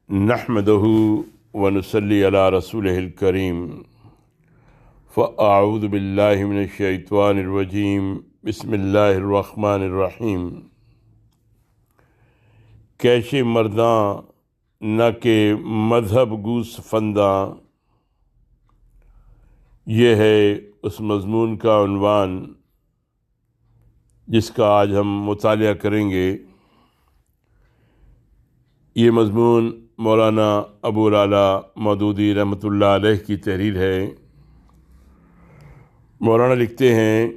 نحمدہ ونصلی علی رسولہ الکریم فاعوذ باللہ من الشیطان الرجیم بسم اللہ الرحمن الرحیم۔ کیشے مرداں نہ کہ مذہب گوس فنداں، یہ ہے اس مضمون کا عنوان جس کا آج ہم مطالعہ کریں گے۔ یہ مضمون مولانا ابو العلا مودودی رحمۃ اللہ علیہ کی تحریر ہے۔ مولانا لکھتے ہیں،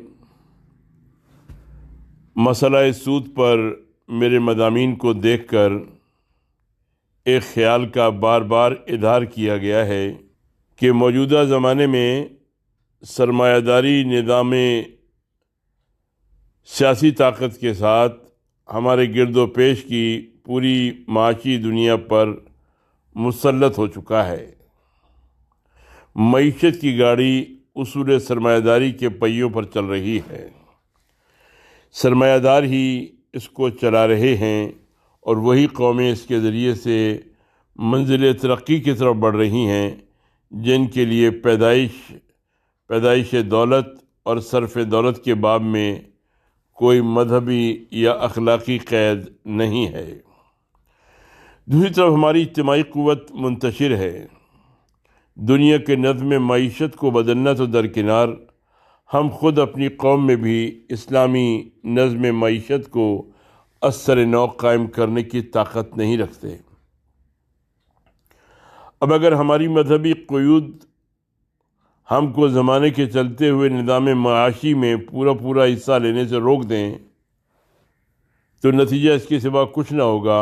مسئلہ سود پر میرے مضامین کو دیکھ کر ایک خیال کا بار بار اظہار کیا گیا ہے کہ موجودہ زمانے میں سرمایہ داری نظام سیاسی طاقت کے ساتھ ہمارے گرد و پیش کی پوری معاشی دنیا پر مسلط ہو چکا ہے۔ معیشت کی گاڑی اصول سرمایہ داری کے پہیوں پر چل رہی ہے، سرمایہ دار ہی اس کو چلا رہے ہیں اور وہی قومیں اس کے ذریعے سے منزل ترقی کی طرف بڑھ رہی ہیں جن کے لیے پیدائش دولت اور صرف دولت کے باب میں کوئی مذہبی یا اخلاقی قید نہیں ہے۔ دوسری طرف ہماری اجتماعی قوت منتشر ہے۔ دنیا کے نظم معیشت کو بدلنا تو درکنار، ہم خود اپنی قوم میں بھی اسلامی نظم معیشت کو اثر نو قائم کرنے کی طاقت نہیں رکھتے۔ اب اگر ہماری مذہبی قیود ہم کو زمانے کے چلتے ہوئے نظام معاشی میں پورا حصہ لینے سے روک دیں تو نتیجہ اس کے سوا کچھ نہ ہوگا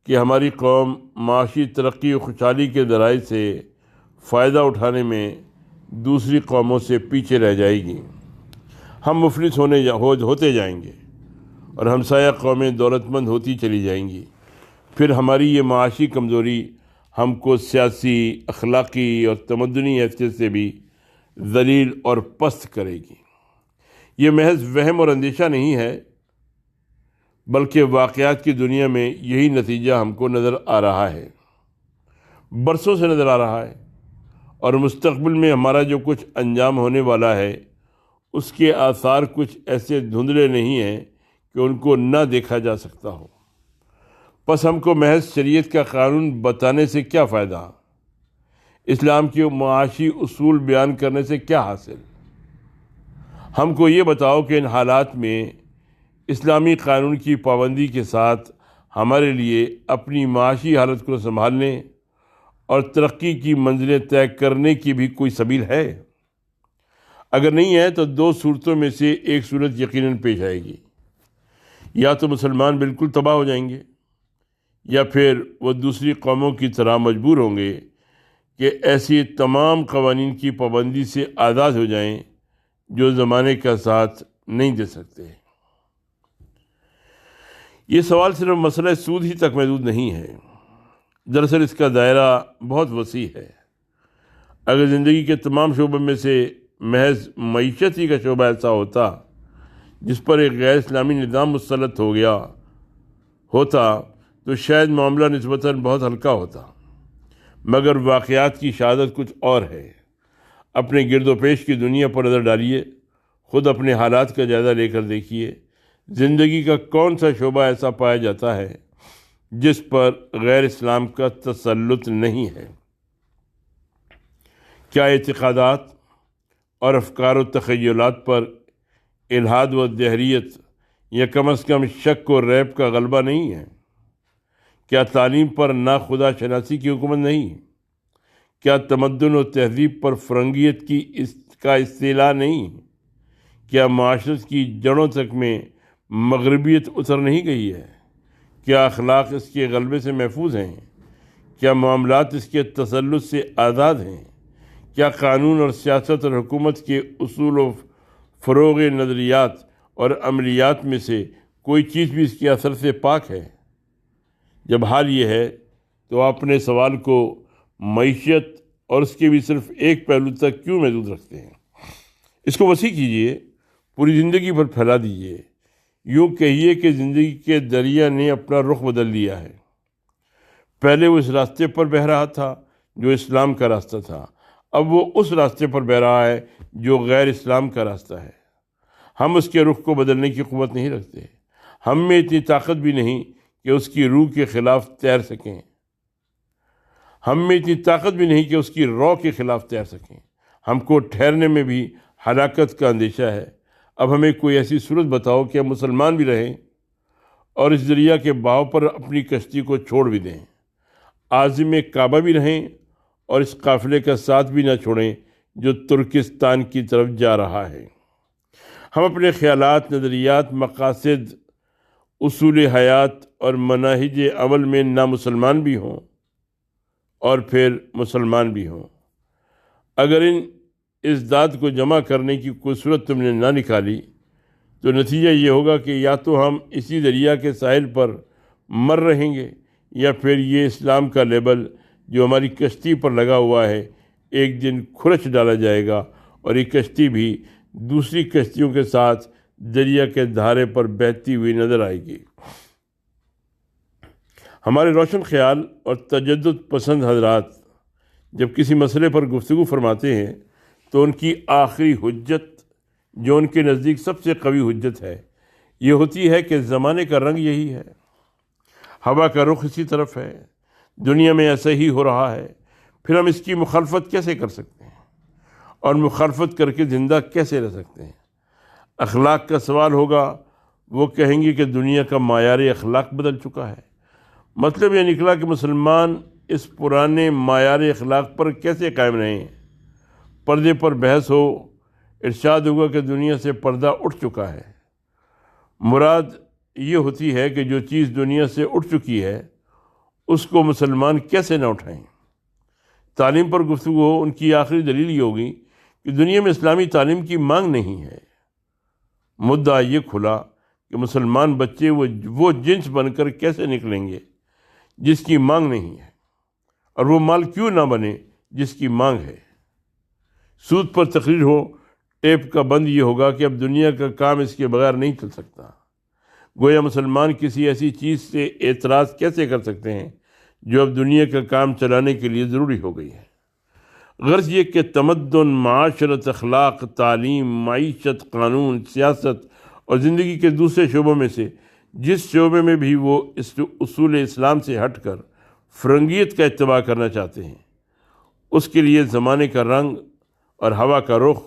کہ ہماری قوم معاشی ترقی و خوشحالی کے ذرائع سے فائدہ اٹھانے میں دوسری قوموں سے پیچھے رہ جائے گی، ہم مفلس ہوتے جائیں گے اور ہمسایہ قومیں دولت مند ہوتی چلی جائیں گی۔ پھر ہماری یہ معاشی کمزوری ہم کو سیاسی، اخلاقی اور تمدنی حیثیت سے بھی ذلیل اور پست کرے گی۔ یہ محض وہم اور اندیشہ نہیں ہے، بلکہ واقعات کی دنیا میں یہی نتیجہ ہم کو نظر آ رہا ہے، برسوں سے نظر آ رہا ہے، اور مستقبل میں ہمارا جو کچھ انجام ہونے والا ہے اس کے آثار کچھ ایسے دھندلے نہیں ہیں کہ ان کو نہ دیکھا جا سکتا ہو۔ پس ہم کو محض شریعت کا قانون بتانے سے کیا فائدہ؟ اسلام کے معاشی اصول بیان کرنے سے کیا حاصل؟ ہم کو یہ بتاؤ کہ ان حالات میں اسلامی قانون کی پابندی کے ساتھ ہمارے لیے اپنی معاشی حالت کو سنبھالنے اور ترقی کی منزلیں طے کرنے کی بھی کوئی سبیل ہے؟ اگر نہیں ہے تو دو صورتوں میں سے ایک صورت یقیناً پیش آئے گی، یا تو مسلمان بالکل تباہ ہو جائیں گے، یا پھر وہ دوسری قوموں کی طرح مجبور ہوں گے کہ ایسی تمام قوانین کی پابندی سے آزاد ہو جائیں جو زمانے کا ساتھ نہیں دے سکتے۔ یہ سوال صرف مسئلہ سود ہی تک محدود نہیں ہے، دراصل اس کا دائرہ بہت وسیع ہے۔ اگر زندگی کے تمام شعبوں میں سے محض معیشت ہی کا شعبہ ایسا ہوتا جس پر ایک غیر اسلامی نظام مسلط ہو گیا ہوتا تو شاید معاملہ نسبتاً بہت ہلکا ہوتا، مگر واقعات کی شہادت کچھ اور ہے۔ اپنے گرد و پیش کی دنیا پر نظر ڈالیے، خود اپنے حالات کا جائزہ لے کر دیکھیے، زندگی کا کون سا شعبہ ایسا پایا جاتا ہے جس پر غیر اسلام کا تسلط نہیں ہے؟ کیا اعتقادات اور افکار و تخیلات پر الحاد و دہریت یا کم از کم شک و ریب کا غلبہ نہیں ہے؟ کیا تعلیم پر ناخدا شناسی کی حکومت نہیں؟ کیا تمدن و تہذیب پر فرنگیت کا استیلا نہیں؟ کیا معاشرت کی جڑوں تک میں مغربیت اتر نہیں گئی ہے؟ کیا اخلاق اس کے غلبے سے محفوظ ہیں؟ کیا معاملات اس کے تسلط سے آزاد ہیں؟ کیا قانون اور سیاست اور حکومت کے اصول و فروغ نظریات اور عملیات میں سے کوئی چیز بھی اس کے اثر سے پاک ہے؟ جب حال یہ ہے تو آپ اپنے سوال کو معیشت اور اس کے بھی صرف ایک پہلو تک کیوں محدود رکھتے ہیں؟ اس کو وسیع کیجیے، پوری زندگی پر پھیلا دیجیے۔ یوں کہیے کہ زندگی کے دریا نے اپنا رخ بدل لیا ہے۔ پہلے وہ اس راستے پر بہ رہا تھا جو اسلام کا راستہ تھا، اب وہ اس راستے پر بہ رہا ہے جو غیر اسلام کا راستہ ہے۔ ہم اس کے رخ کو بدلنے کی قوت نہیں رکھتے، ہم میں اتنی طاقت بھی نہیں کہ اس کی روح کے خلاف تیر سکیں، ہم میں اتنی طاقت بھی نہیں کہ اس کی رو کے خلاف تیر سکیں۔ ہم کو ٹھہرنے میں بھی ہلاکت کا اندیشہ ہے۔ اب ہمیں کوئی ایسی صورت بتاؤ کہ ہم مسلمان بھی رہیں اور اس دریا کے بہاؤ پر اپنی کشتی کو چھوڑ بھی دیں، عازم کعبہ بھی رہیں اور اس قافلے کا ساتھ بھی نہ چھوڑیں جو ترکستان کی طرف جا رہا ہے۔ ہم اپنے خیالات، نظریات، مقاصد، اصول حیات اور مناہج عمل میں نہ مسلمان بھی ہوں اور پھر مسلمان بھی ہوں۔ اگر اس ذات کو جمع کرنے کی کوئی صورت تم نے نہ نکالی تو نتیجہ یہ ہوگا کہ یا تو ہم اسی دریا کے ساحل پر مر رہیں گے یا پھر یہ اسلام کا لیبل جو ہماری کشتی پر لگا ہوا ہے ایک دن کھرچ ڈالا جائے گا اور یہ کشتی بھی دوسری کشتیوں کے ساتھ دریا کے دھارے پر بہتی ہوئی نظر آئے گی۔ ہمارے روشن خیال اور تجدد پسند حضرات جب کسی مسئلے پر گفتگو فرماتے ہیں تو ان کی آخری حجت جو ان کے نزدیک سب سے قوی حجت ہے یہ ہوتی ہے کہ زمانے کا رنگ یہی ہے، ہوا کا رخ اسی طرف ہے، دنیا میں ایسا ہی ہو رہا ہے، پھر ہم اس کی مخالفت کیسے کر سکتے ہیں اور مخالفت کر کے زندہ کیسے رہ سکتے ہیں؟ اخلاق کا سوال ہوگا، وہ کہیں گے کہ دنیا کا معیار اخلاق بدل چکا ہے۔ مطلب یہ نکلا کہ مسلمان اس پرانے معیار اخلاق پر کیسے قائم رہیں؟ پردے پر بحث ہو، ارشاد ہوگا کہ دنیا سے پردہ اٹھ چکا ہے۔ مراد یہ ہوتی ہے کہ جو چیز دنیا سے اٹھ چکی ہے اس کو مسلمان کیسے نہ اٹھائیں۔ تعلیم پر گفتگو ہو، ان کی آخری دلیل یہ ہوگی کہ دنیا میں اسلامی تعلیم کی مانگ نہیں ہے۔ مدعا یہ کھلا کہ مسلمان بچے وہ جنس بن کر کیسے نکلیں گے جس کی مانگ نہیں ہے، اور وہ مال کیوں نہ بنے جس کی مانگ ہے۔ سود پر تقریر ہو، ٹیپ کا بند یہ ہوگا کہ اب دنیا کا کام اس کے بغیر نہیں چل سکتا۔ گویا مسلمان کسی ایسی چیز سے اعتراض کیسے کر سکتے ہیں جو اب دنیا کا کام چلانے کے لیے ضروری ہو گئی ہے۔ غرض یہ کہ تمدن، معاشرت، اخلاق، تعلیم، معیشت، قانون، سیاست اور زندگی کے دوسرے شعبوں میں سے جس شعبے میں بھی وہ اصول اسلام سے ہٹ کر فرنگیت کا اتباع کرنا چاہتے ہیں اس کے لیے زمانے کا رنگ اور ہوا کا رخ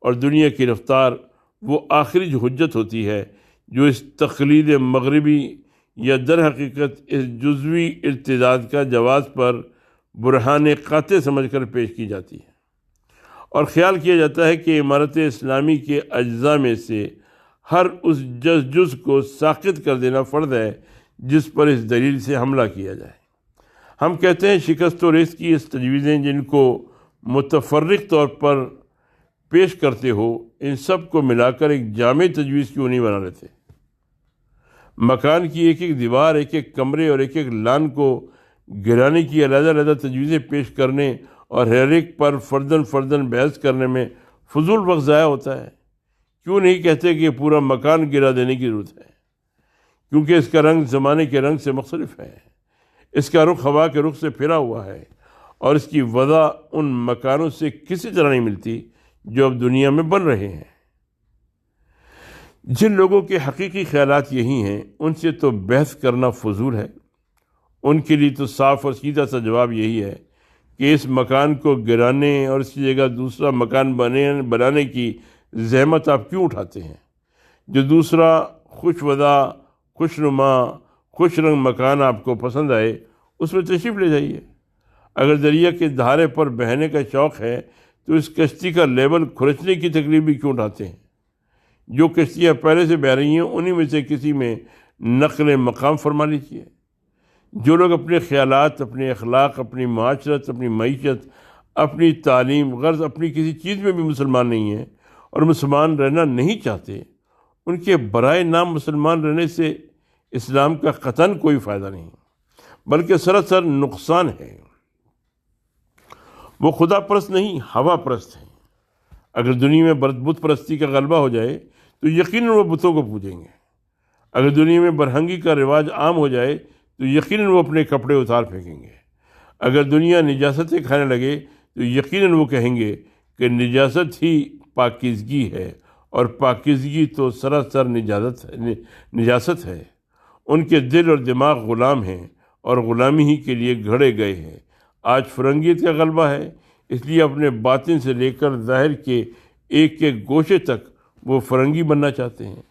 اور دنیا کی رفتار وہ آخری جو حجت ہوتی ہے جو اس تقلید مغربی یا در حقیقت اس جزوی ارتداد کا جواز پر برہان قاطع سمجھ کر پیش کی جاتی ہے، اور خیال کیا جاتا ہے کہ امارت اسلامی کے اجزاء میں سے ہر اس جز کو ساقط کر دینا فرض ہے جس پر اس دلیل سے حملہ کیا جائے۔ ہم کہتے ہیں شکست و ریس کی اس تجویزیں جن کو متفرق طور پر پیش کرتے ہو ان سب کو ملا کر ایک جامع تجویز کیوں نہیں بنا لیتے؟ مکان کی ایک ایک دیوار، ایک ایک کمرے اور ایک ایک لان کو گرانے کی علیحدہ علیحدہ تجویزیں پیش کرنے اور ہر ایک پر فردن بحث کرنے میں فضول وقت ضائع ہوتا ہے۔ کیوں نہیں کہتے کہ یہ پورا مکان گرا دینے کی ضرورت ہے؟ کیونکہ اس کا رنگ زمانے کے رنگ سے مختلف ہے، اس کا رخ ہوا کے رخ سے پھرا ہوا ہے، اور اس کی وضع ان مکانوں سے کسی طرح نہیں ملتی جو اب دنیا میں بن رہے ہیں۔ جن لوگوں کے حقیقی خیالات یہی ہیں ان سے تو بحث کرنا فضول ہے۔ ان کے لیے تو صاف اور سیدھا سا جواب یہی ہے کہ اس مکان کو گرانے اور اس کی جگہ دوسرا مکان بنانے کی زحمت آپ کیوں اٹھاتے ہیں؟ جو دوسرا خوش وضع، خوش نما، خوش رنگ مکان آپ کو پسند آئے اس میں تشریف لے جائیے۔ اگر دریا کے دھارے پر بہنے کا شوق ہے تو اس کشتی کا لیبل کھرچنے کی تکلیف بھی کیوں اٹھاتے ہیں؟ جو کشتیاں پہلے سے بہہ رہی ہیں انہی میں سے کسی میں نقل مقام فرما لیجیے۔ جو لوگ اپنے خیالات، اپنے اخلاق، اپنی معاشرت، اپنی معیشت، اپنی تعلیم، غرض اپنی کسی چیز میں بھی مسلمان نہیں ہیں اور مسلمان رہنا نہیں چاہتے، ان کے برائے نام مسلمان رہنے سے اسلام کا قطعاً کوئی فائدہ نہیں بلکہ سراسر نقصان ہے۔ وہ خدا پرست نہیں، ہوا پرست ہیں۔ اگر دنیا میں بت پرستی کا غلبہ ہو جائے تو یقیناً وہ بتوں کو پوجیں گے۔ اگر دنیا میں برہنگی کا رواج عام ہو جائے تو یقیناً وہ اپنے کپڑے اتار پھینکیں گے۔ اگر دنیا نجاستیں کھانے لگے تو یقیناً وہ کہیں گے کہ نجاست ہی پاکیزگی ہے، اور پاکیزگی تو سراسر نجاست ہے۔ ان کے دل اور دماغ غلام ہیں اور غلامی ہی کے لیے گھڑے گئے ہیں۔ آج فرنگیت کا غلبہ ہے، اس لیے اپنے باطن سے لے کر ظاہر کے ایک ایک گوشے تک وہ فرنگی بننا چاہتے ہیں۔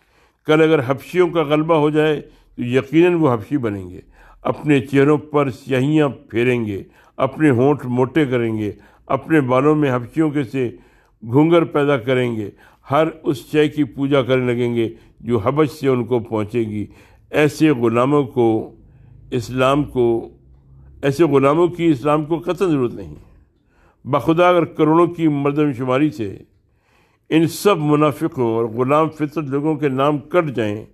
کل اگر حبشیوں کا غلبہ ہو جائے تو یقیناً وہ حبشی بنیں گے، اپنے چہروں پر سیاہیاں پھیریں گے، اپنے ہونٹ موٹے کریں گے، اپنے بالوں میں حبشیوں کے سے گھنگر پیدا کریں گے، ہر اس شے کی پوجا کرنے لگیں گے جو حبش سے ان کو پہنچے گی۔ ایسے غلاموں کی اسلام کو قطعاً ضرورت نہیں۔ بخدا اگر کروڑوں کی مردم شماری سے ان سب منافقوں اور غلام فطرت لوگوں کے نام کٹ جائیں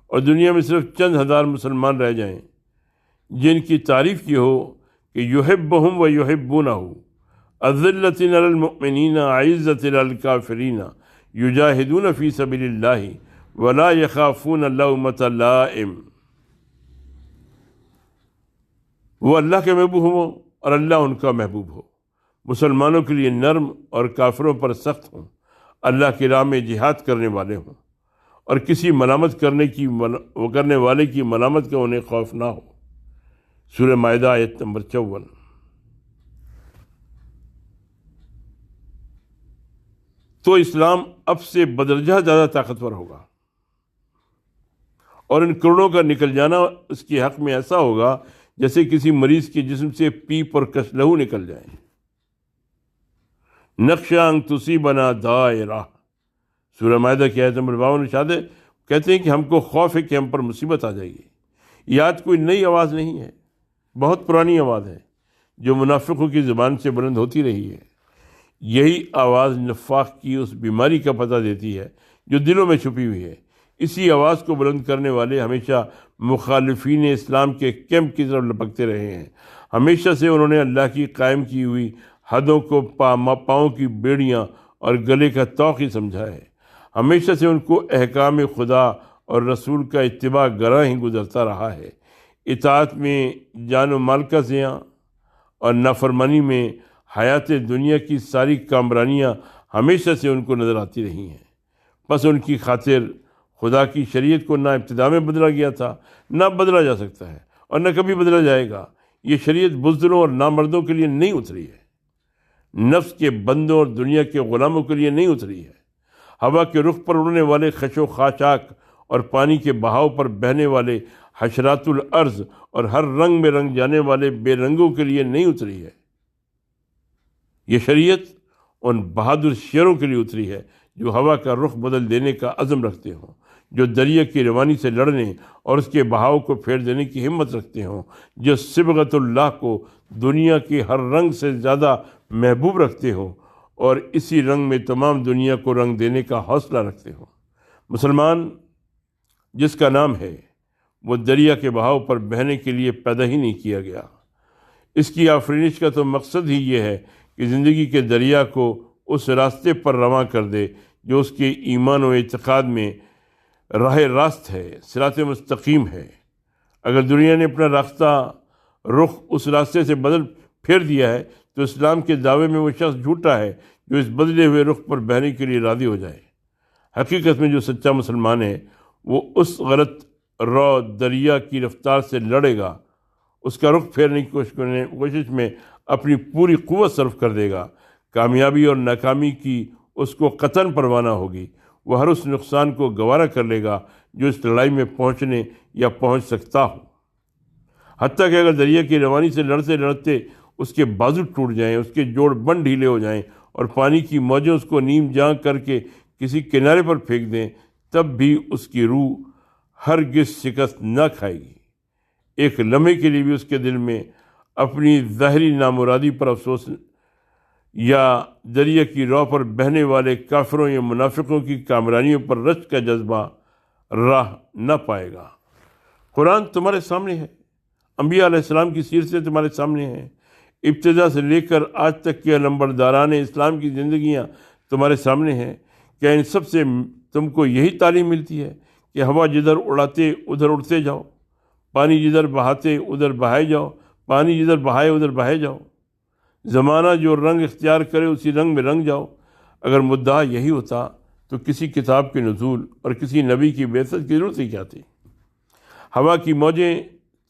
اور دنیا میں صرف چند ہزار مسلمان رہ جائیں جن کی تعریف کی ہو کہ یحبہم و یحبونہ، اذلۃ علی المؤمنین اعزۃ علی الکافرین یجاہدون فی سبیل اللہ ولا یخافون لومۃ لائم۔ وہ اللہ کے محبوب ہوں اور اللہ ان کا محبوب ہو، مسلمانوں کے لیے نرم اور کافروں پر سخت ہوں، اللہ کی راہ میں جہاد کرنے والے ہوں، اور کسی کرنے والے کی ملامت کا انہیں خوف نہ ہو۔ سورہ مائدہ آیت نمبر 54۔ تو اسلام اب سے بدرجہ زیادہ طاقتور ہوگا، اور ان کروڑوں کا نکل جانا اس کے حق میں ایسا ہوگا جیسے کسی مریض کے جسم سے پیپ اور کش لہو نکل جائیں۔ نخشیٰ ان تصیبنا دائرہ، سورہ مائدہ کی آیت نمبر 52 ارشاد ہے، کہتے ہیں کہ ہم کو خوف ہے کہ ہم پر مصیبت آ جائے گی۔ یہ آج کوئی نئی آواز نہیں ہے، بہت پرانی آواز ہے جو منافقوں کی زبان سے بلند ہوتی رہی ہے۔ یہی آواز نفاق کی اس بیماری کا پتہ دیتی ہے جو دلوں میں چھپی ہوئی ہے۔ اسی آواز کو بلند کرنے والے ہمیشہ مخالفین اسلام کے کیمپ کی طرف لپکتے رہے ہیں۔ ہمیشہ سے انہوں نے اللہ کی قائم کی ہوئی حدوں کو پاؤں کی بیڑیاں اور گلے کا طوق ہی سمجھا ہے۔ ہمیشہ سے ان کو احکام خدا اور رسول کا اتباع گراں ہی گزرتا رہا ہے۔ اطاعت میں جان و مال کا زیاں اور نافرمانی میں حیات دنیا کی ساری کامرانیاں ہمیشہ سے ان کو نظر آتی رہی ہیں۔ بس ان کی خاطر خدا کی شریعت کو نہ ابتدا میں بدلا گیا تھا، نہ بدلا جا سکتا ہے، اور نہ کبھی بدلا جائے گا۔ یہ شریعت بزدلوں اور نامردوں کے لیے نہیں اتری ہے، نفس کے بندوں اور دنیا کے غلاموں کے لیے نہیں اتری ہے۔ ہوا کے رخ پر اڑنے والے خش و خاشاک اور پانی کے بہاؤ پر بہنے والے حشرات الارض اور ہر رنگ میں رنگ جانے والے بے رنگوں کے لیے نہیں اتری ہے۔ یہ شریعت ان بہادر شیروں کے لیے اتری ہے جو ہوا کا رخ بدل دینے کا عزم رکھتے ہوں، جو دریا کی روانی سے لڑنے اور اس کے بہاؤ کو پھیر دینے کی ہمت رکھتے ہوں، جو صبغت اللہ کو دنیا کے ہر رنگ سے زیادہ محبوب رکھتے ہوں اور اسی رنگ میں تمام دنیا کو رنگ دینے کا حوصلہ رکھتے ہوں۔ مسلمان جس کا نام ہے وہ دریا کے بہاؤ پر بہنے کے لیے پیدا ہی نہیں کیا گیا۔ اس کی آفرینش کا تو مقصد ہی یہ ہے کہ زندگی کے دریا کو اس راستے پر رواں کر دے جو اس کے ایمان و اعتقاد میں راہ راست ہے، صراط مستقیم ہے۔ اگر دنیا نے اپنا راستہ رخ اس راستے سے بدل پھیر دیا ہے تو اسلام کے دعوے میں وہ شخص جھوٹا ہے جو اس بدلے ہوئے رخ پر بہنے کے لیے راضی ہو جائے۔ حقیقت میں جو سچا مسلمان ہے وہ اس غلط رو دریا کی رفتار سے لڑے گا، اس کا رخ پھیرنے کی کوشش میں اپنی پوری قوت صرف کر دے گا۔ کامیابی اور ناکامی کی اس کو قطعاً پروانہ ہوگی۔ وہ ہر اس نقصان کو گوارا کر لے گا جو اس لڑائی میں پہنچنے یا پہنچ سکتا ہو۔ حتیٰ کہ اگر دریا کی روانی سے لڑتے لڑتے اس کے بازو ٹوٹ جائیں، اس کے جوڑ بند ڈھیلے ہو جائیں اور پانی کی موجیں اس کو نیم جان کر کے کسی کنارے پر پھینک دیں، تب بھی اس کی روح ہرگز شکست نہ کھائے گی۔ ایک لمحے کے لیے بھی اس کے دل میں اپنی ظاہری نامرادی پر افسوس یا دریا کی رو پر بہنے والے کافروں یا منافقوں کی کامرانیوں پر رشک کا جذبہ راہ نہ پائے گا۔ قرآن تمہارے سامنے ہے، انبیاء علیہ السلام کی سیرتیں تمہارے سامنے ہیں، ابتدا سے لے کر آج تک کے علمبرداران اسلام کی زندگیاں تمہارے سامنے ہیں۔ کیا ان سب سے تم کو یہی تعلیم ملتی ہے کہ ہوا جدھر اڑاتے ادھر اڑتے جاؤ؟ پانی جدھر بہاتے ادھر بہائے جاؤ، پانی جدھر بہائے ادھر بہائے جاؤ، زمانہ جو رنگ اختیار کرے اسی رنگ میں رنگ جاؤ۔ اگر مدعا یہی ہوتا تو کسی کتاب کے نزول اور کسی نبی کی بعثت کی ضرورت ہی کیا تھی؟ ہوا کی موجیں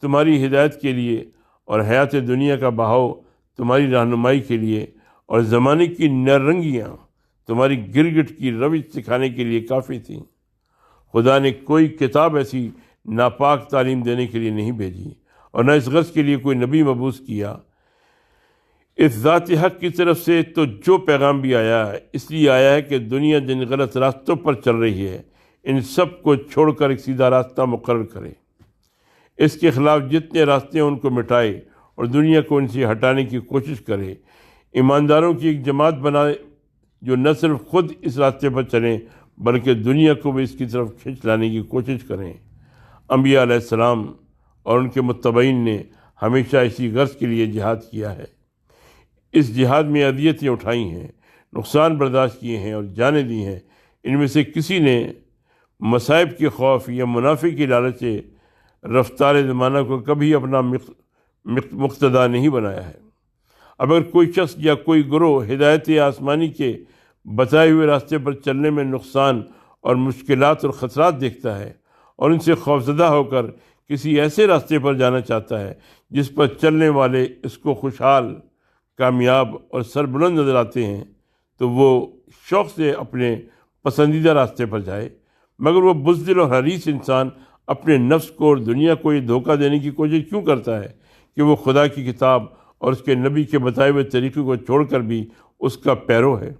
تمہاری ہدایت کے لیے اور حیات دنیا کا بہاؤ تمہاری رہنمائی کے لیے اور زمانے کی نرنگیاں تمہاری گرگٹ کی روش سکھانے کے لیے کافی تھیں۔ خدا نے کوئی کتاب ایسی ناپاک تعلیم دینے کے لیے نہیں بھیجی اور نہ اس غرض کے لیے کوئی نبی مبعوث کیا۔ اس ذات حق کی طرف سے تو جو پیغام بھی آیا ہے اس لیے آیا ہے کہ دنیا جن غلط راستوں پر چل رہی ہے ان سب کو چھوڑ کر ایک سیدھا راستہ مقرر کرے، اس کے خلاف جتنے راستے ہیں ان کو مٹائے اور دنیا کو ان سے ہٹانے کی کوشش کرے، ایمانداروں کی ایک جماعت بنائے جو نہ صرف خود اس راستے پر چلیں بلکہ دنیا کو بھی اس کی طرف کھینچ لانے کی کوشش کریں۔ انبیاء علیہ السلام اور ان کے متبعین نے ہمیشہ اسی غرض کے لیے جہاد کیا ہے، اس جہاد میں اذیتیں اٹھائی ہیں، نقصان برداشت کیے ہیں اور جانیں دی ہیں۔ ان میں سے کسی نے مصائب کے خوف یا منافع کی لالچ سے رفتار زمانہ کو کبھی اپنا مقتدا نہیں بنایا ہے۔ اب اگر کوئی شخص یا کوئی گروہ ہدایت آسمانی کے بتائے ہوئے راستے پر چلنے میں نقصان اور مشکلات اور خطرات دیکھتا ہے اور ان سے خوفزدہ ہو کر کسی ایسے راستے پر جانا چاہتا ہے جس پر چلنے والے اس کو خوشحال، کامیاب اور سربلند نظر آتے ہیں تو وہ شوق سے اپنے پسندیدہ راستے پر جائے، مگر وہ بزدل اور حریص انسان اپنے نفس کو اور دنیا کو یہ دھوکہ دینے کی کوشش کیوں کرتا ہے کہ وہ خدا کی کتاب اور اس کے نبی کے بتائے ہوئے طریقے کو چھوڑ کر بھی اس کا پیرو ہے؟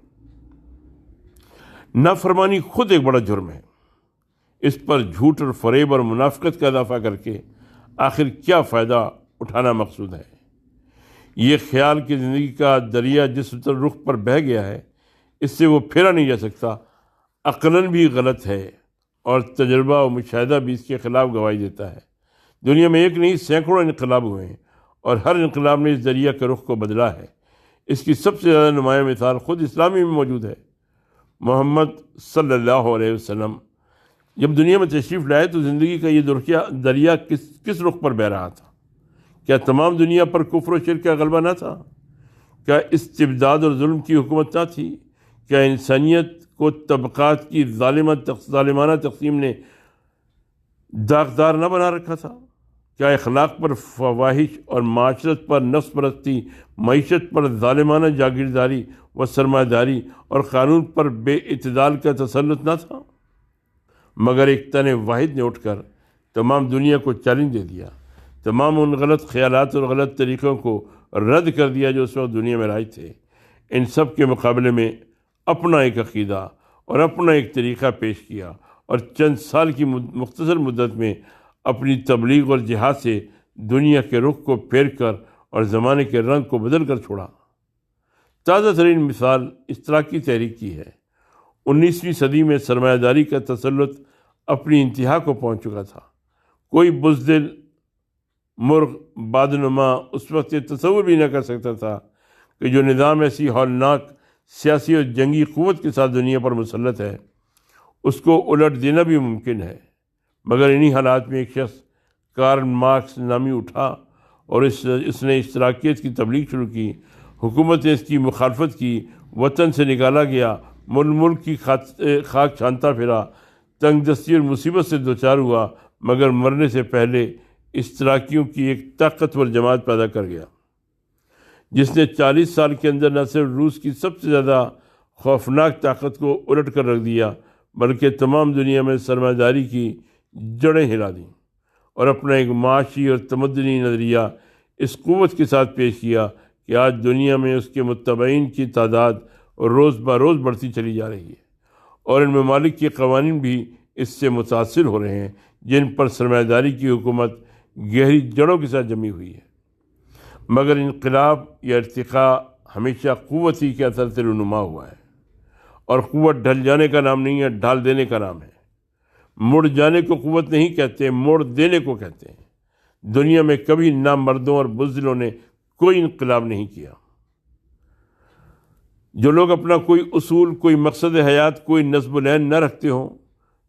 نافرمانی خود ایک بڑا جرم ہے، اس پر جھوٹ اور فریب اور منافقت کا اضافہ کر کے آخر کیا فائدہ اٹھانا مقصود ہے؟ یہ خیال کہ زندگی کا دریا جس رخ پر بہہ گیا ہے اس سے وہ پھیرا نہیں جا سکتا عقلاً بھی غلط ہے، اور تجربہ و مشاہدہ بھی اس کے خلاف گواہی دیتا ہے۔ دنیا میں ایک نہیں سینکڑوں انقلاب ہوئے ہیں اور ہر انقلاب نے اس دریا کے رخ کو بدلا ہے۔ اس کی سب سے زیادہ نمایاں مثال خود اسلامی میں موجود ہے۔ محمد صلی اللہ علیہ وسلم جب دنیا میں تشریف لائے تو زندگی کا یہ دریا کس رخ پر بہہ رہا تھا؟ کیا تمام دنیا پر کفر و شرک کا غلبہ نہ تھا؟ کیا استبداد اور ظلم کی حکومت نہ تھی؟ کیا انسانیت کو طبقات کی ظالمانہ تقسیم نے داغدار نہ بنا رکھا تھا؟ کیا اخلاق پر فواہش اور معاشرت پر نفس پرستی، معیشت پر ظالمانہ جاگیرداری و سرمایہ داری اور قانون پر بے اعتدال کا تسلط نہ تھا؟ مگر ایک تن واحد نے اٹھ کر تمام دنیا کو چیلنج دے دیا، تمام ان غلط خیالات اور غلط طریقوں کو رد کر دیا جو اس وقت دنیا میں رائج تھے۔ ان سب کے مقابلے میں اپنا ایک عقیدہ اور اپنا ایک طریقہ پیش کیا اور چند سال کی مختصر مدت میں اپنی تبلیغ اور جہاد سے دنیا کے رخ کو پھیر کر اور زمانے کے رنگ کو بدل کر چھوڑا۔ تازہ ترین مثال اشتراکی تحریک کی ہے۔ 19ویں صدی میں سرمایہ داری کا تسلط اپنی انتہا کو پہنچ چکا تھا۔ کوئی بزدل مرغ بادنما اس وقت یہ تصور بھی نہ کر سکتا تھا کہ جو نظام ایسی ہولناک سیاسی اور جنگی قوت کے ساتھ دنیا پر مسلط ہے اس کو الٹ دینا بھی ممکن ہے۔ مگر انہی حالات میں ایک شخص کارل مارکس نامی اٹھا اور اس نے اشتراکیت کی تبلیغ شروع کی۔ حکومت نے اس کی مخالفت کی، وطن سے نکالا گیا، ملک کی خاک چھانتا پھرا، تنگ دستی اور مصیبت سے دوچار ہوا، مگر مرنے سے پہلے اشتراکیوں کی ایک طاقتور جماعت پیدا کر گیا جس نے 40 سال کے اندر نہ صرف روس کی سب سے زیادہ خوفناک طاقت کو الٹ کر رکھ دیا بلکہ تمام دنیا میں سرمایہ داری کی جڑیں ہلا دیں اور اپنا ایک معاشی اور تمدنی نظریہ اس قوت کے ساتھ پیش کیا کہ آج دنیا میں اس کے متبعین کی تعداد روز بروز بڑھتی چلی جا رہی ہے اور ان ممالک کے قوانین بھی اس سے متاثر ہو رہے ہیں جن پر سرمایہ داری کی حکومت گہری جڑوں کے ساتھ جمی ہوئی ہے۔ مگر انقلاب یا ارتقاء ہمیشہ قوت ہی کے اثر سے رونما ہوا ہے، اور قوت ڈھل جانے کا نام نہیں ہے، ڈھال دینے کا نام ہے۔ مڑ جانے کو قوت نہیں کہتے، موڑ دینے کو کہتے ہیں۔ دنیا میں کبھی نامردوں اور بزدلوں نے کوئی انقلاب نہیں کیا۔ جو لوگ اپنا کوئی اصول، کوئی مقصد حیات، کوئی نصب العین نہ رکھتے ہوں،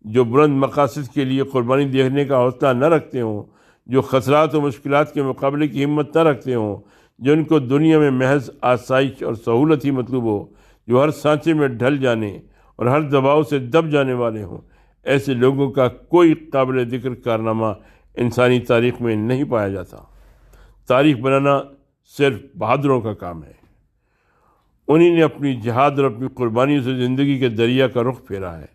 جو بلند مقاصد کے لیے قربانی دینے کا حوصلہ نہ رکھتے ہوں، جو خطرات و مشکلات کے مقابلے کی ہمت نہ رکھتے ہوں، جن کو دنیا میں محض آسائش اور سہولت ہی مطلوب ہو، جو ہر سانچے میں ڈھل جانے اور ہر دباؤ سے دب جانے والے ہوں، ایسے لوگوں کا کوئی قابل ذکر کارنامہ انسانی تاریخ میں نہیں پایا جاتا۔ تاریخ بنانا صرف بہادروں کا کام ہے۔ انہی نے اپنی جہاد اور اپنی قربانیوں سے زندگی کے دریا کا رخ پھیرا ہے،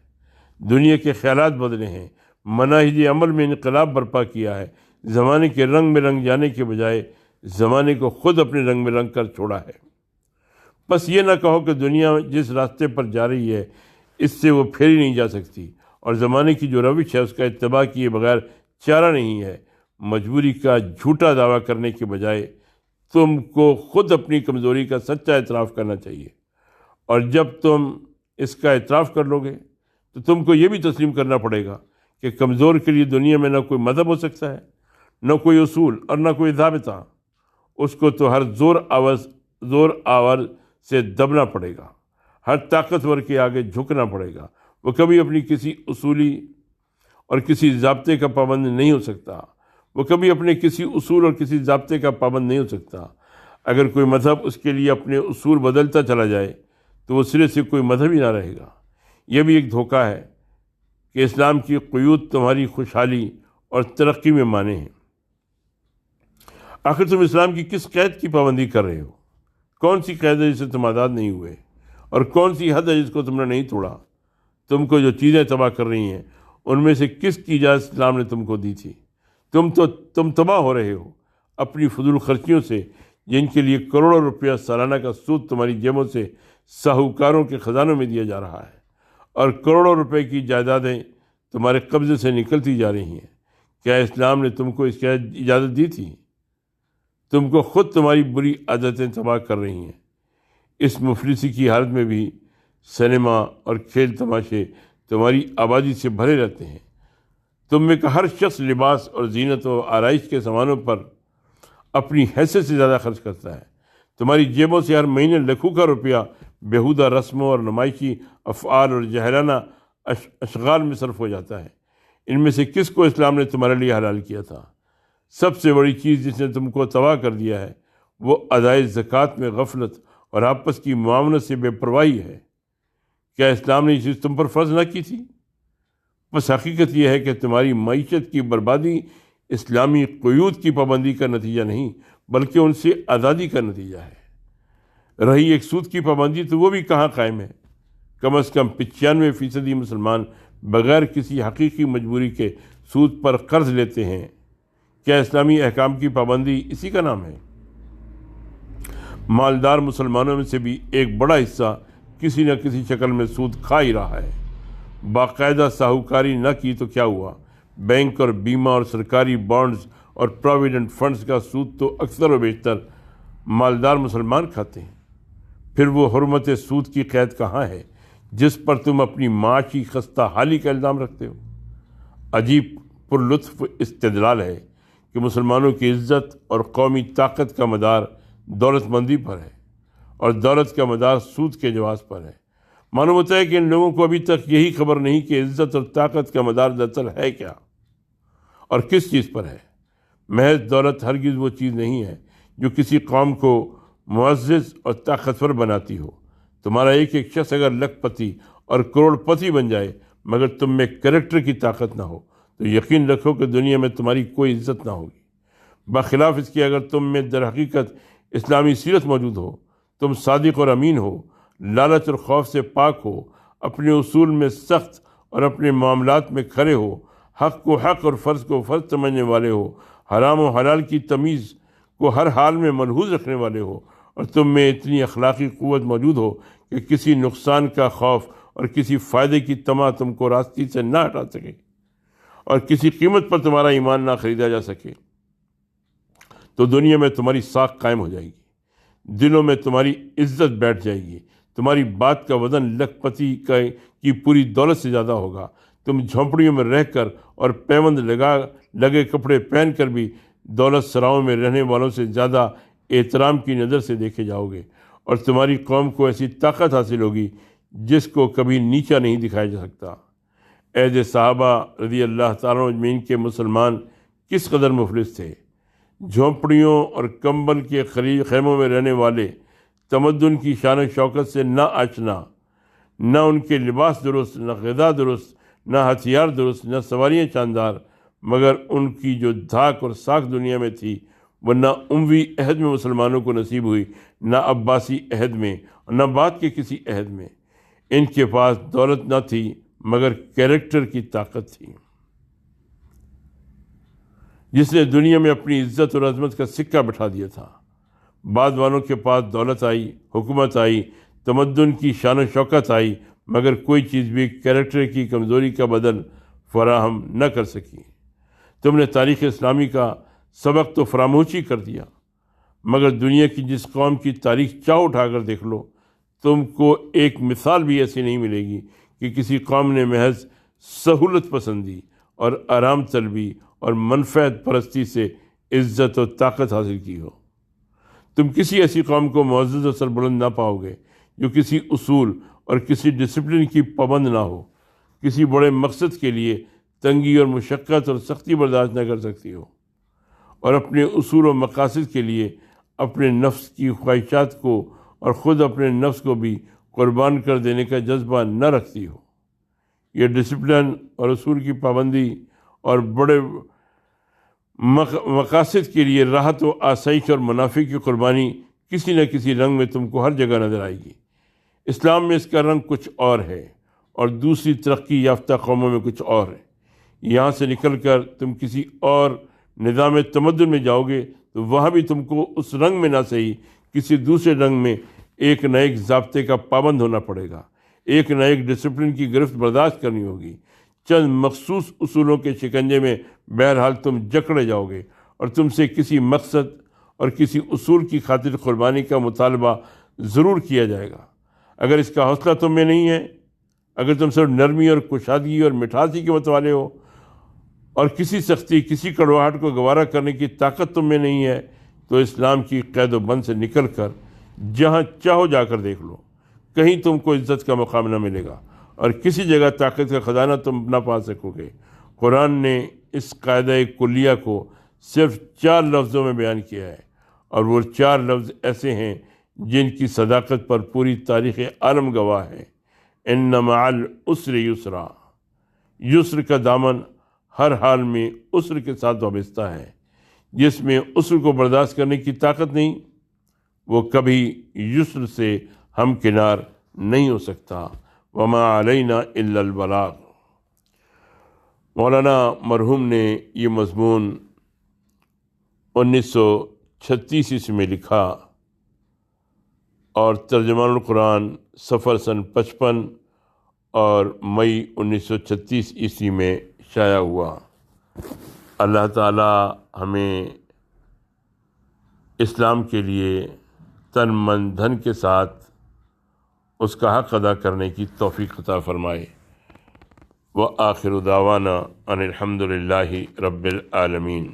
دنیا کے خیالات بدلے ہیں، مناہج عمل میں انقلاب برپا کیا ہے، زمانے کے رنگ میں رنگ جانے کے بجائے زمانے کو خود اپنے رنگ میں رنگ کر چھوڑا ہے۔ بس یہ نہ کہو کہ دنیا جس راستے پر جا رہی ہے اس سے وہ پھیری نہیں جا سکتی، اور زمانے کی جو روش ہے اس کا اتباع کیے بغیر چارہ نہیں ہے۔ مجبوری کا جھوٹا دعویٰ کرنے کے بجائے تم کو خود اپنی کمزوری کا سچا اعتراف کرنا چاہیے، اور جب تم اس کا اعتراف کر لو گے تو تم کو یہ بھی تسلیم کرنا پڑے گا کہ کمزور کے لیے دنیا میں نہ کوئی مذہب ہو سکتا ہے، نہ کوئی اصول اور نہ کوئی ضابطہ۔ اس کو تو ہر زور آور سے دبنا پڑے گا، ہر طاقتور کے آگے جھکنا پڑے گا۔ وہ کبھی اپنی کسی اصولی اور کسی ضابطے کا پابند نہیں ہو سکتا، وہ کبھی اپنے کسی اصول اور کسی ضابطے کا پابند نہیں ہو سکتا۔ اگر کوئی مذہب اس کے لیے اپنے اصول بدلتا چلا جائے تو وہ سرے سے کوئی مذہب ہی نہ رہے گا۔ یہ بھی ایک دھوکہ ہے کہ اسلام کی قیود تمہاری خوشحالی اور ترقی میں مانے ہیں۔ آخر تم اسلام کی کس قید کی پابندی کر رہے ہو؟ کون سی قید ہے جس سے تم آزاد نہیں ہوئے، اور کون سی حد ہے جس کو تم نے نہیں توڑا؟ تم کو جو چیزیں تباہ کر رہی ہیں ان میں سے کس کی اجازت اسلام نے تم کو دی تھی؟ تم تباہ ہو رہے ہو اپنی فضول خرچیوں سے، جن کے لیے کروڑوں روپیہ سالانہ کا سود تمہاری جیبوں سے ساہوکاروں کے خزانوں میں دیا جا رہا ہے، اور کروڑوں روپے کی جائیدادیں تمہارے قبضے سے نکلتی جا رہی ہیں۔ کیا اسلام نے تم کو اس کی اجازت دی تھی؟ تم کو خود تمہاری بری عادتیں تباہ کر رہی ہیں۔ اس مفلسی کی حالت میں بھی سنیما اور کھیل تماشے تمہاری آبادی سے بھرے رہتے ہیں۔ تم میں کا ہر شخص لباس اور زینت و آرائش کے سامانوں پر اپنی حیثیت سے زیادہ خرچ کرتا ہے۔ تمہاری جیبوں سے ہر مہینے لاکھوں کا روپیہ بیہودہ رسموں اور نمائشی افعال اور جاہلانہ اشغال میں صرف ہو جاتا ہے۔ ان میں سے کس کو اسلام نے تمہارے لیے حلال کیا تھا؟ سب سے بڑی چیز جس نے تم کو تباہ کر دیا ہے وہ ادائے زکوٰۃ میں غفلت اور آپس کی معاونت سے بے پرواہی ہے۔ کیا اسلام نے یہ چیز تم پر فرض نہ کی تھی؟ بس حقیقت یہ ہے کہ تمہاری معیشت کی بربادی اسلامی قیود کی پابندی کا نتیجہ نہیں بلکہ ان سے آزادی کا نتیجہ ہے۔ رہی ایک سود کی پابندی تو وہ بھی کہاں قائم ہے؟ کم از کم 95% مسلمان بغیر کسی حقیقی مجبوری کے سود پر قرض لیتے ہیں۔ کیا اسلامی احکام کی پابندی اسی کا نام ہے؟ مالدار مسلمانوں میں سے بھی ایک بڑا حصہ کسی نہ کسی شکل میں سود کھا ہی رہا ہے۔ باقاعدہ ساہوکاری نہ کی تو کیا ہوا؟ بینک اور بیمہ اور سرکاری بانڈز اور پروویڈنٹ فنڈز کا سود تو اکثر و بیشتر مالدار مسلمان کھاتے ہیں۔ پھر وہ حرمت سود کی قید کہاں ہے جس پر تم اپنی معاشی خستہ حالی کا الزام رکھتے ہو؟ عجیب پرلطف استدلال ہے کہ مسلمانوں کی عزت اور قومی طاقت کا مدار دولت مندی پر ہے اور دولت کا مدار سود کے جواز پر ہے۔ معلوم ہوتا ہے کہ ان لوگوں کو ابھی تک یہی خبر نہیں کہ عزت اور طاقت کا مدار دراصل ہے کیا اور کس چیز پر ہے۔ محض دولت ہرگز وہ چیز نہیں ہے جو کسی قوم کو معزز اور طاقتور بناتی ہو۔ تمہارا ایک ایک شخص اگر لکھ پتی اور کروڑ پتی بن جائے مگر تم میں کریکٹر کی طاقت نہ ہو تو یقین رکھو کہ دنیا میں تمہاری کوئی عزت نہ ہوگی۔ بخلاف اس کے اگر تم میں در حقیقت اسلامی سیرت موجود ہو، تم صادق اور امین ہو، لالچ اور خوف سے پاک ہو، اپنے اصول میں سخت اور اپنے معاملات میں کھرے ہو، حق کو حق اور فرض کو فرض سمجھنے والے ہو، حرام و حلال کی تمیز کو ہر حال میں ملحوظ رکھنے والے ہو، اور تم میں اتنی اخلاقی قوت موجود ہو کہ کسی نقصان کا خوف اور کسی فائدے کی طمع تم کو راستے سے نہ ہٹا سکے اور کسی قیمت پر تمہارا ایمان نہ خریدا جا سکے، تو دنیا میں تمہاری ساکھ قائم ہو جائے گی، دلوں میں تمہاری عزت بیٹھ جائے گی، تمہاری بات کا وزن لکھ پتی کی پوری دولت سے زیادہ ہوگا۔ تم جھونپڑیوں میں رہ کر اور پیوند لگے کپڑے پہن کر بھی دولت سراؤں میں رہنے والوں سے زیادہ احترام کی نظر سے دیکھے جاؤ گے، اور تمہاری قوم کو ایسی طاقت حاصل ہوگی جس کو کبھی نیچا نہیں دکھایا جا سکتا۔ عہد صحابہ رضی اللہ تعالیٰ اجمعین کے مسلمان کس قدر مفلس تھے۔ جھونپڑیوں اور کمبل کے خیموں میں رہنے والے، تمدن کی شان و شوکت سے نہ آشنا، نہ ان کے لباس درست، نہ غذا درست، نہ ہتھیار درست، نہ سواریاں شاندار، مگر ان کی جو دھاک اور ساکھ دنیا میں تھی وہ نہ اموی عہد میں مسلمانوں کو نصیب ہوئی، نہ عباسی عہد میں، اور نہ بعد کے کسی عہد میں۔ ان کے پاس دولت نہ تھی مگر کیریکٹر کی طاقت تھی۔ جس نے دنیا میں اپنی عزت اور عظمت کا سکہ بٹھا دیا تھا۔ بعد والوں کے پاس دولت آئی، حکومت آئی، تمدن کی شان و شوکت آئی، مگر کوئی چیز بھی کیریکٹر کی کمزوری کا بدل فراہم نہ کر سکی۔ تم نے تاریخ اسلامی کا سبق تو فراموشی کر دیا، مگر دنیا کی جس قوم کی تاریخ چاہو اٹھا کر دیکھ لو، تم کو ایک مثال بھی ایسی نہیں ملے گی کہ کسی قوم نے محض سہولت پسندی اور آرام طلبی اور منفعت پرستی سے عزت و طاقت حاصل کی ہو۔ تم کسی ایسی قوم کو معزز و سربلند نہ پاؤ گے جو کسی اصول اور کسی ڈسپلن کی پابند نہ ہو، کسی بڑے مقصد کے لیے تنگی اور مشقت اور سختی برداشت نہ کر سکتی ہو، اور اپنے اصول و مقاصد کے لیے اپنے نفس کی خواہشات کو اور خود اپنے نفس کو بھی قربان کر دینے کا جذبہ نہ رکھتی ہو۔ یہ ڈسپلن اور اصول کی پابندی اور بڑے مقاصد کے لیے راحت و آسائش اور منافع کی قربانی کسی نہ کسی رنگ میں تم کو ہر جگہ نظر آئے گی۔ اسلام میں اس کا رنگ کچھ اور ہے، اور دوسری ترقی یافتہ قوموں میں کچھ اور ہے۔ یہاں سے نکل کر تم کسی اور نظام تمدن میں جاؤ گے تو وہاں بھی تم کو اس رنگ میں نہ صحیح کسی دوسرے رنگ میں ایک نہ ایک ضابطے کا پابند ہونا پڑے گا، ایک نہ ایک ڈسپلن کی گرفت برداشت کرنی ہوگی۔ چند مخصوص اصولوں کے شکنجے میں بہرحال تم جکڑے جاؤ گے، اور تم سے کسی مقصد اور کسی اصول کی خاطر قربانی کا مطالبہ ضرور کیا جائے گا۔ اگر اس کا حوصلہ تم میں نہیں ہے، اگر تم صرف نرمی اور کشادگی اور مٹھاسی کے متوالے ہو، اور کسی سختی، کسی کڑواہٹ کو گوارا کرنے کی طاقت تم میں نہیں ہے، تو اسلام کی قید و بند سے نکل کر جہاں چاہو جا کر دیکھ لو، کہیں تم کو عزت کا مقام نہ ملے گا، اور کسی جگہ طاقت کا خزانہ تم نہ پا سکو گے۔ قرآن نے اس قاعدہ کلیہ کو صرف 4 لفظوں میں بیان کیا ہے، اور وہ 4 لفظ ایسے ہیں جن کی صداقت پر پوری تاریخ عالم گواہ ہے۔ ان مع العسر یسرا، یسر کا دامن ہر حال میں عسر کے ساتھ وابستہ ہے۔ جس میں عسر کو برداشت کرنے کی طاقت نہیں، وہ کبھی یسر سے ہمکنار نہیں ہو سکتا۔ وما علینا الا البلاغ۔ مولانا مرحوم نے یہ مضمون 1936 عیسوی میں لکھا، اور ترجمان القرآن صفر سن 55 اور مئی 1936 عیسوی میں شائع ہوا۔ اللہ تعالی ہمیں اسلام کے لیے تن من دھن کے ساتھ اس کا حق ادا کرنے کی توفیق عطا فرمائے۔ وآخر دعوانا ان الحمد للہ رب العالمین۔